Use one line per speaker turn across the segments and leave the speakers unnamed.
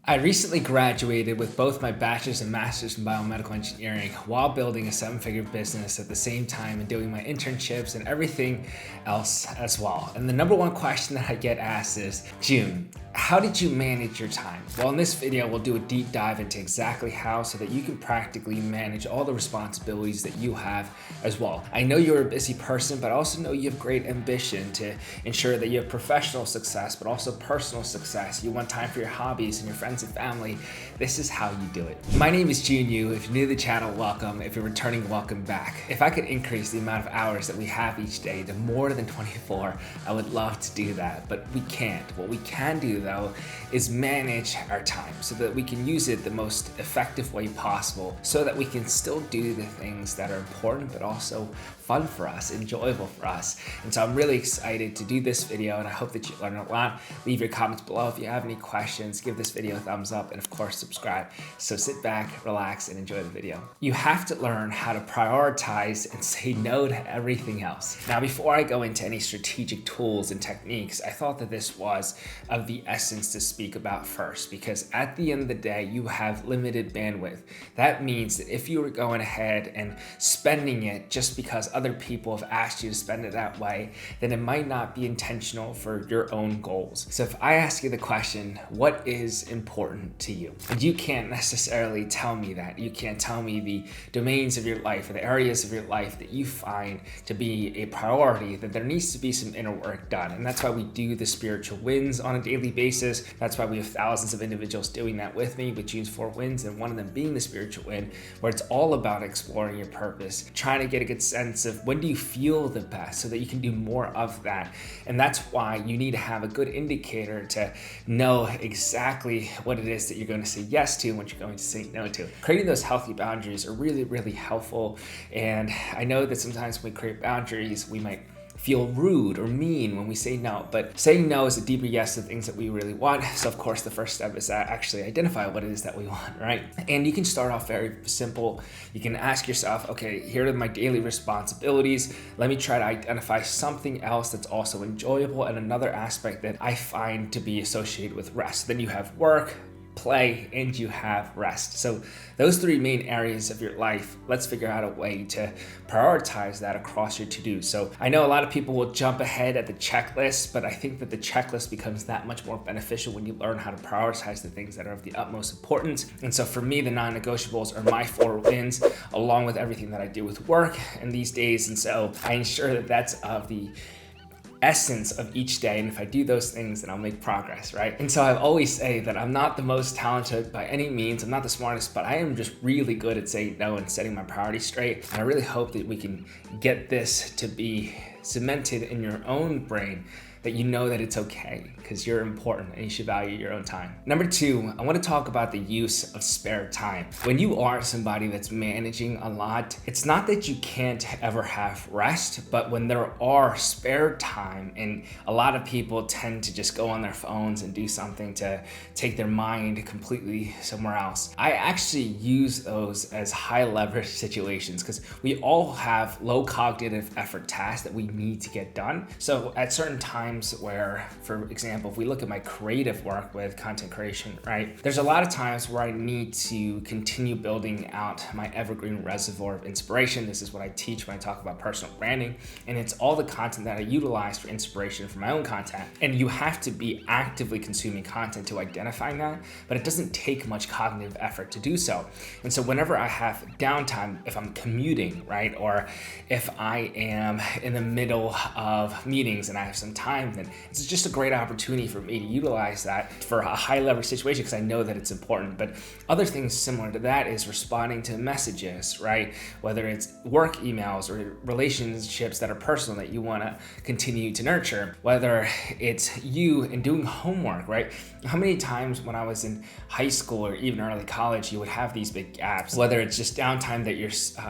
I recently graduated with both my bachelor's and master's in biomedical engineering while building a seven-figure business at the same time and doing my internships and everything else as well. And the number one question that I get asked is, June, how did you manage your time? Well, in this video, we'll do a deep dive into exactly how so that you can practically manage all the responsibilities that you have as well. I know you're a busy person, but I also know you have great ambition to ensure that you have professional success, but also personal success. You want time for your hobbies and your friends and family. This is how you do it. My name is June Yu. If you're new to the channel, welcome. If you're returning, welcome back. If I could increase the amount of hours that we have each day to more than 24, I would love to do that, but we can't. What we can do though is manage our time so that we can use it the most effective way possible so that we can still do the things that are important but also fun for us, enjoyable for us. And so I'm really excited to do this video, and I hope that you learn a lot. Leave your comments below if you have any questions, give this video a thumbs up, and of course subscribe. So sit back, relax, and enjoy the video. You have to learn how to prioritize and say no to everything else. Now, before I go into any strategic tools and techniques, I thought that this was of the essence to speak about first, because at the end of the day, you have limited bandwidth. That means that if you were going ahead and spending it just because other people have asked you to spend it that way, then it might not be intentional for your own goals. So if I ask you the question, what is important to you? And you can't necessarily tell me that. You can't tell me the domains of your life or the areas of your life that you find to be a priority, that there needs to be some inner work done. And that's why we do the spiritual wins on a daily basis. That's why we have thousands of individuals doing that with me with June's 4 wins, and one of them being the spiritual win, where it's all about exploring your purpose, trying to get a good sense of when do you feel the best so that you can do more of that. And that's why you need to have a good indicator to know exactly what it is that you're going to say yes to and what you're going to say no to. Creating those healthy boundaries are really, really helpful. And I know that sometimes when we create boundaries, we might feel rude or mean when we say no, but saying no is a deeper yes to things that we really want. So of course, the first step is to actually identify what it is that we want, right? And you can start off very simple. You can ask yourself, okay, here are my daily responsibilities. Let me try to identify something else that's also enjoyable and another aspect that I find to be associated with rest. Then you have work, play, and you have rest. So those three main areas of your life, let's figure out a way to prioritize that across your to-do. So I know a lot of people will jump ahead at the checklist, but I think that the checklist becomes that much more beneficial when you learn how to prioritize the things that are of the utmost importance. And so for me, the non-negotiables are my 4 wins, along with everything that I do with work in these days. And so I ensure that that's of the essence of each day, and if I do those things, then I'll make progress, right? And so I always say that I'm not the most talented by any means, I'm not the smartest, but I am just really good at saying no and setting my priorities straight. And I really hope that we can get this to be cemented in your own brain, that you know that it's okay because you're important and you should value your own time. Number 2, I want to talk about the use of spare time. When you are somebody that's managing a lot, it's not that you can't ever have rest, but when there are spare time, and a lot of people tend to just go on their phones and do something to take their mind completely somewhere else. I actually use those as high leverage situations because we all have low cognitive effort tasks that we need to get done. So at certain times where, for example, if we look at my creative work with content creation, right? There's a lot of times where I need to continue building out my evergreen reservoir of inspiration. This is what I teach when I talk about personal branding, and it's all the content that I utilize for inspiration for my own content. And you have to be actively consuming content to identify that, but it doesn't take much cognitive effort to do so. And so whenever I have downtime, if I'm commuting, right? Or if I am in the middle of meetings and I have some time, then it's just a great opportunity for me to utilize that for a high leverage situation because I know that it's important. But other things similar to that is responding to messages, right? Whether it's work emails or relationships that are personal that you want to continue to nurture, whether it's you and doing homework, right? How many times when I was in high school or even early college, you would have these big gaps, whether it's just downtime that your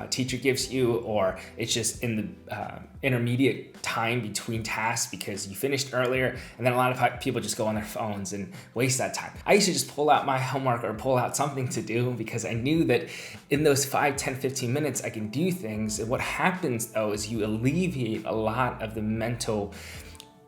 teacher gives you, or it's just in the intermediate time between tasks because you finished earlier, and then a lot of people just go on their phones and waste that time. I used to just pull out my homework or pull out something to do because I knew that in those 5, 10, 15 minutes I can do things. And what happens though is you alleviate a lot of the mental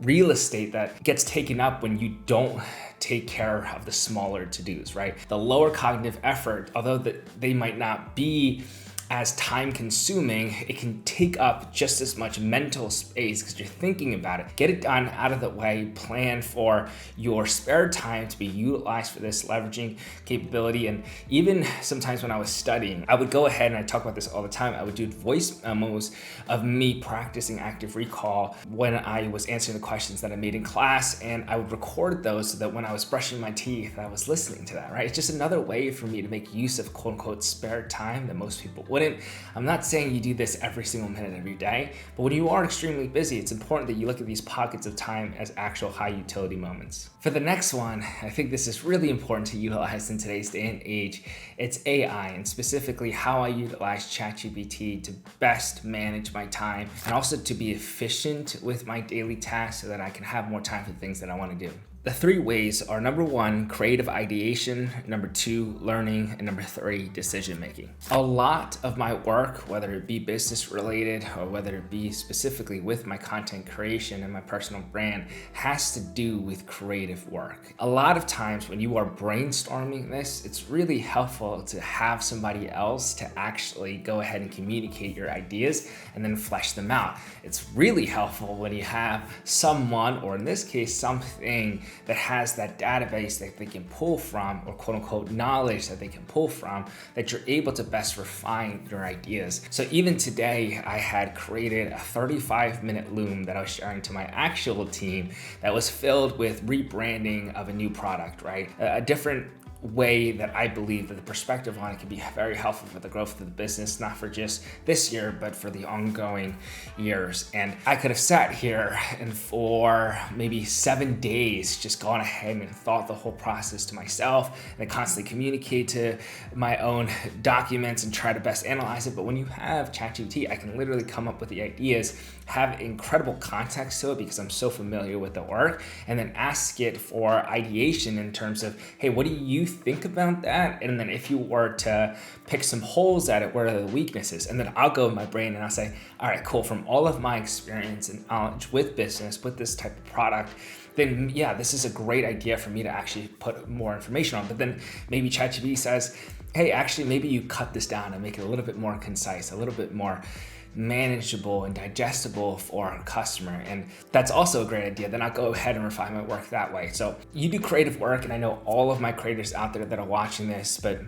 real estate that gets taken up when you don't take care of the smaller to-dos, right? The lower cognitive effort, although they might not be as time consuming, it can take up just as much mental space because you're thinking about it. Get it done, out of the way, plan for your spare time to be utilized for this leveraging capability. And even sometimes when I was studying, I would go ahead, and I talk about this all the time, I would do voice memos of me practicing active recall when I was answering the questions that I made in class, and I would record those so that when I was brushing my teeth, I was listening to that, right? It's just another way for me to make use of quote unquote spare time that most people wouldn't. I'm not saying you do this every single minute of your day, but when you are extremely busy, it's important that you look at these pockets of time as actual high utility moments. For the next one, I think this is really important to utilize in today's day and age. It's AI, and specifically how I utilize ChatGPT to best manage my time and also to be efficient with my daily tasks so that I can have more time for the things that I want to do. The 3 ways are: number 1, creative ideation; number 2, learning; and number 3, decision making. A lot of my work, whether it be business related or whether it be specifically with my content creation and my personal brand, has to do with creative work. A lot of times when you are brainstorming this, it's really helpful to have somebody else to actually go ahead and communicate your ideas and then flesh them out. It's really helpful when you have someone, or in this case, something that has that database that they can pull from, or quote unquote knowledge that they can pull from, that you're able to best refine your ideas. So even today, I had created a 35-minute loom that I was sharing to my actual team that was filled with rebranding of a new product, right? A different way that I believe that the perspective on it can be very helpful for the growth of the business, not for just this year, but for the ongoing years. And I could have sat here and for maybe 7 days just gone ahead and thought the whole process to myself, and then constantly communicate to my own documents and try to best analyze it. But when you have ChatGPT, I can literally come up with the ideas, have incredible context to it because I'm so familiar with the work, and then ask it for ideation in terms of, hey, what do you think about that? And then if you were to pick some holes at it, what are the weaknesses? And then I'll go in my brain and I'll say, all right, cool, from all of my experience and knowledge with business, with this type of product, then yeah, this is a great idea for me to actually put more information on. But then maybe ChatGPT says, hey, actually, maybe you cut this down and make it a little bit more concise, a little bit more manageable and digestible for our customer. And that's also a great idea. Then I'll go ahead and refine my work that way. So you do creative work, and I know all of my creators out there that are watching this, but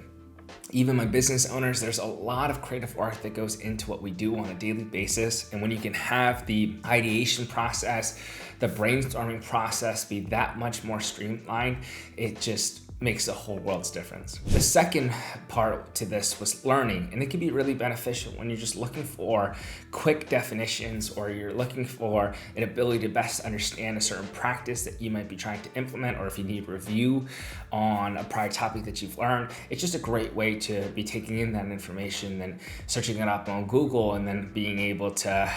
even my business owners, there's a lot of creative work that goes into what we do on a daily basis. And when you can have the ideation process, the brainstorming process be that much more streamlined, it just makes a whole world's difference. The second part to this was learning, and it can be really beneficial when you're just looking for quick definitions, or you're looking for an ability to best understand a certain practice that you might be trying to implement, or if you need review on a prior topic that you've learned. It's just a great way to be taking in that information and searching it up on Google, and then being able to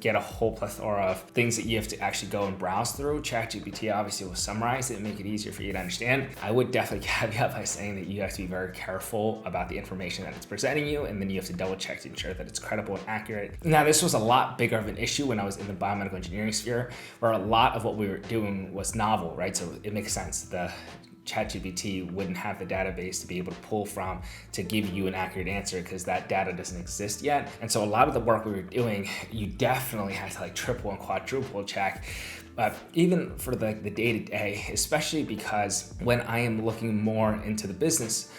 get a whole plethora of things that you have to actually go and browse through. ChatGPT obviously will summarize it and make it easier for you to understand. I would definitely caveat by saying that you have to be very careful about the information that it's presenting you, and then you have to double check to ensure that it's credible and accurate. Now, this was a lot bigger of an issue when I was in the biomedical engineering sphere, where a lot of what we were doing was novel, right? So it makes sense. The ChatGPT wouldn't have the database to be able to pull from to give you an accurate answer because that data doesn't exist yet. And so a lot of the work we were doing, you definitely had to like triple and quadruple check. But even for the day-to-day, especially because when I am looking more into the business,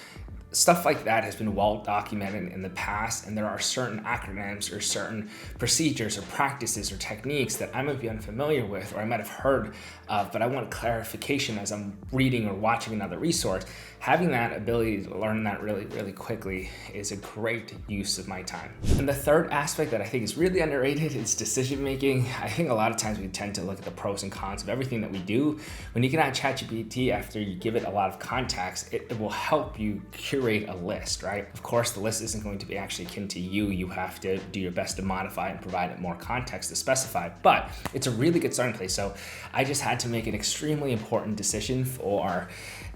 stuff like that has been well documented in the past, and there are certain acronyms or certain procedures or practices or techniques that I might be unfamiliar with, or I might have heard of, but I want clarification as I'm reading or watching another resource. Having that ability to learn that really, really quickly is a great use of my time. And the third aspect that I think is really underrated is decision making. I think a lot of times we tend to look at the pros and cons of everything that we do. When you get on ChatGPT, after you give it a lot of context, it will help you curate a list, right? Of course, the list isn't going to be actually akin to you. You have to do your best to modify and provide it more context to specify, but it's a really good starting place. So I just had to make an extremely important decision for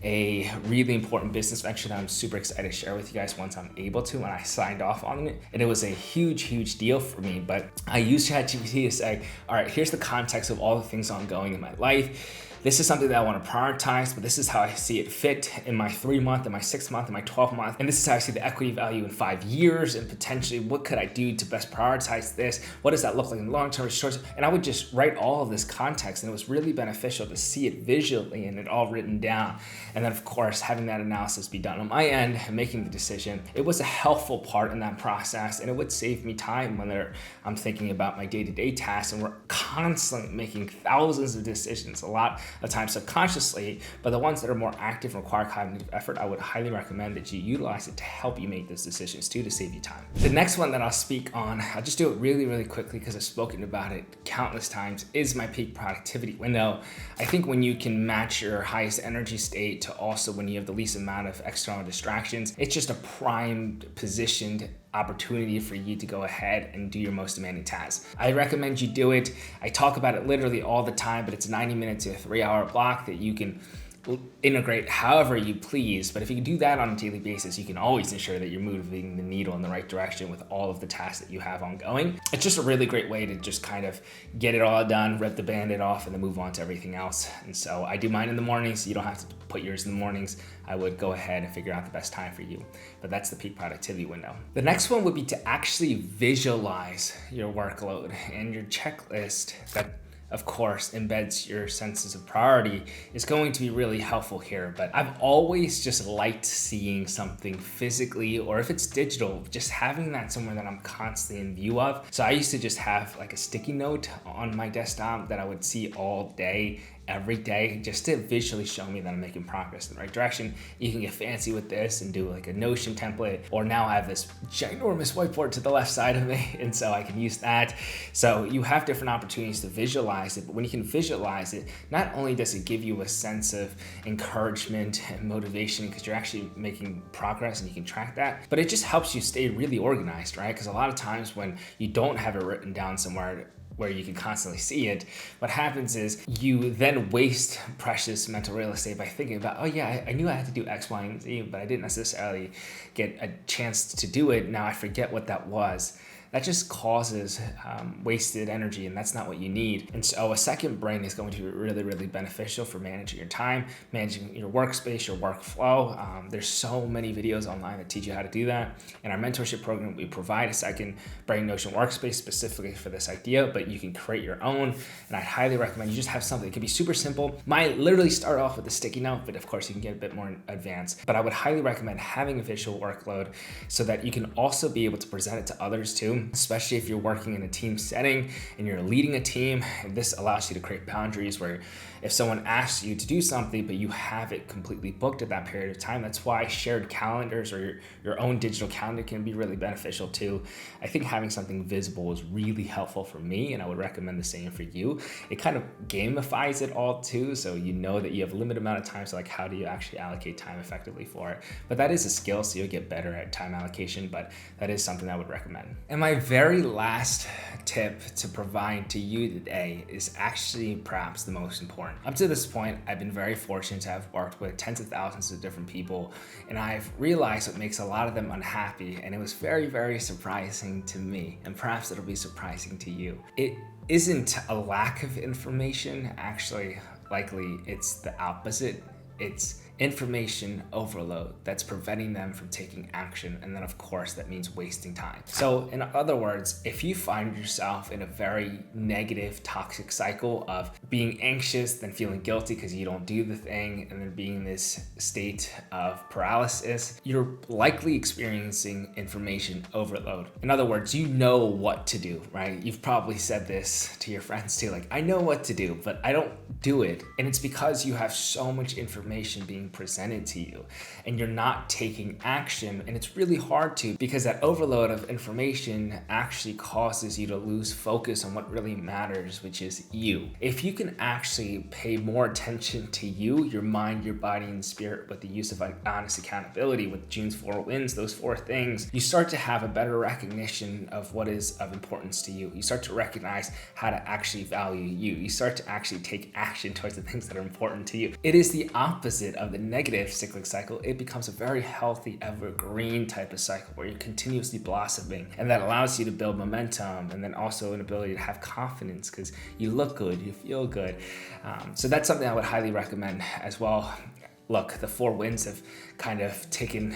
a really important business venture that I'm super excited to share with you guys once I'm able to, when I signed off on it. And it was a huge deal for me, but I used ChatGPT to say, all right, here's the context of all the things ongoing in my life. This is something that I want to prioritize, but this is how I see it fit in my 3-month, in my 6-month, in my 12-month. And this is how I see the equity value in 5 years, and potentially what could I do to best prioritize this? What does that look like in the long term, short term? And I would just write all of this context, and it was really beneficial to see it visually and it all written down. And then of course, having that analysis be done on my end and making the decision, it was a helpful part in that process, and it would save me time when I'm thinking about my day-to-day tasks, and we're constantly making thousands of decisions, a lot of times subconsciously, but the ones that are more active and require cognitive effort, I would highly recommend that you utilize it to help you make those decisions too, to save you time. The next one that I'll speak on, I'll just do it really quickly because I've spoken about it countless times, is my peak productivity window. I think when you can match your highest energy state to also when you have the least amount of external distractions, it's just a primed, positioned opportunity for you to go ahead and do your most demanding tasks. I recommend you do it. I talk about it literally all the time, but it's a 90-minute to a 3-hour block that you can integrate however you please. But if you can do that on a daily basis, you can always ensure that you're moving the needle in the right direction with all of the tasks that you have ongoing. It's just a really great way to just kind of get it all done, rip the band-aid off, and then move on to everything else. And so I do mine in the mornings. You don't have to put yours in the mornings. I would go ahead and figure out the best time for you. But that's the peak productivity window. The next one would be to actually visualize your workload, and your checklist that of course embeds your senses of priority is going to be really helpful here. But I've always just liked seeing something physically, or if it's digital, just having that somewhere that I'm constantly in view of. So I used to just have like a sticky note on my desktop that I would see all day, every day, just to visually show me that I'm making progress in the right direction. You can get fancy with this and do like a Notion template, or now I have this ginormous whiteboard to the left side of me, and so I can use that. So you have different opportunities to visualize it, but when you can visualize it, not only does it give you a sense of encouragement and motivation because you're actually making progress and you can track that, but it just helps you stay really organized, right? Because a lot of times when you don't have it written down somewhere where you can constantly see it, what happens is you then waste precious mental real estate by thinking about, oh yeah, I knew I had to do X, Y, and Z, but I didn't necessarily get a chance to do it. Now I forget what that was. That just causes wasted energy, and that's not what you need. And so a second brain is going to be really beneficial for managing your time, managing your workspace, your workflow. There's so many videos online that teach you how to do that. In our mentorship program, we provide a second brain Notion workspace specifically for this idea, but you can create your own. And I highly recommend you just have something. It can be super simple. Might literally start off with a sticky note, but of course you can get a bit more advanced. But I would highly recommend having a visual workload so that you can also be able to present it to others too, especially if you're working in a team setting and you're leading a team. This allows you to create boundaries where if someone asks you to do something, but you have it completely booked at that period of time, that's why shared calendars or your own digital calendar can be really beneficial too. I think having something visible is really helpful for me, and I would recommend the same for you. It kind of gamifies it all too, so you know that you have a limited amount of time, so like how do you actually allocate time effectively for it? But that is a skill, so you'll get better at time allocation, but that is something I would recommend. And my very last tip to provide to you today is actually perhaps the most important. Up to this point, I've been very fortunate to have worked with tens of thousands of different people, and I've realized what makes a lot of them unhappy, and it was very surprising to me, and perhaps it'll be surprising to you. It isn't a lack of information, actually, likely it's the opposite. It's information overload that's preventing them from taking action. And then of course that means wasting time. So in other words, if you find yourself in a very negative, toxic cycle of being anxious, then feeling guilty because you don't do the thing, and then being in this state of paralysis, you're likely experiencing information overload. In other words, you know what to do, right? You've probably said this to your friends too, like, I know what to do, but I don't do it. And it's because you have so much information being presented to you and you're not taking action. And it's really hard to, because that overload of information actually causes you to lose focus on what really matters, which is you. If you can actually pay more attention to you, your mind, your body, and spirit with the use of honest accountability, with June's 4 wins, those 4 things, you start to have a better recognition of what is of importance to you. You start to recognize how to actually value you. You start to actually take action towards the things that are important to you. It is the opposite of the negative cyclic cycle, it becomes a very healthy, evergreen type of cycle where you're continuously blossoming, and that allows you to build momentum and then also an ability to have confidence because you look good, you feel good. So that's something I would highly recommend as well. Look, the 4 wins have kind of taken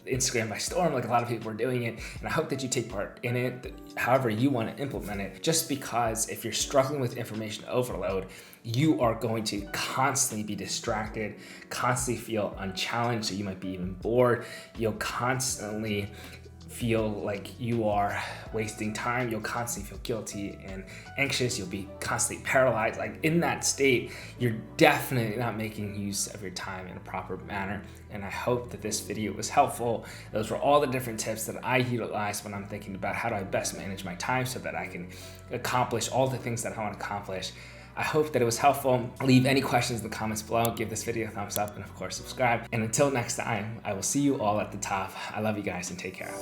Instagram by storm, like a lot of people are doing it, and I hope that you take part in it however you want to implement it, just because if you're struggling with information overload, you are going to constantly be distracted, constantly feel unchallenged, so you might be even bored. You'll constantly feel like you are wasting time. You'll constantly feel guilty and anxious. You'll be constantly paralyzed. Like in that state, you're definitely not making use of your time in a proper manner. And I hope that this video was helpful. Those were all the different tips that I utilize when I'm thinking about how do I best manage my time so that I can accomplish all the things that I want to accomplish. I hope that it was helpful. Leave any questions in the comments below. Give this video a thumbs up and of course subscribe. And until next time, I will see you all at the top. I love you guys and take care.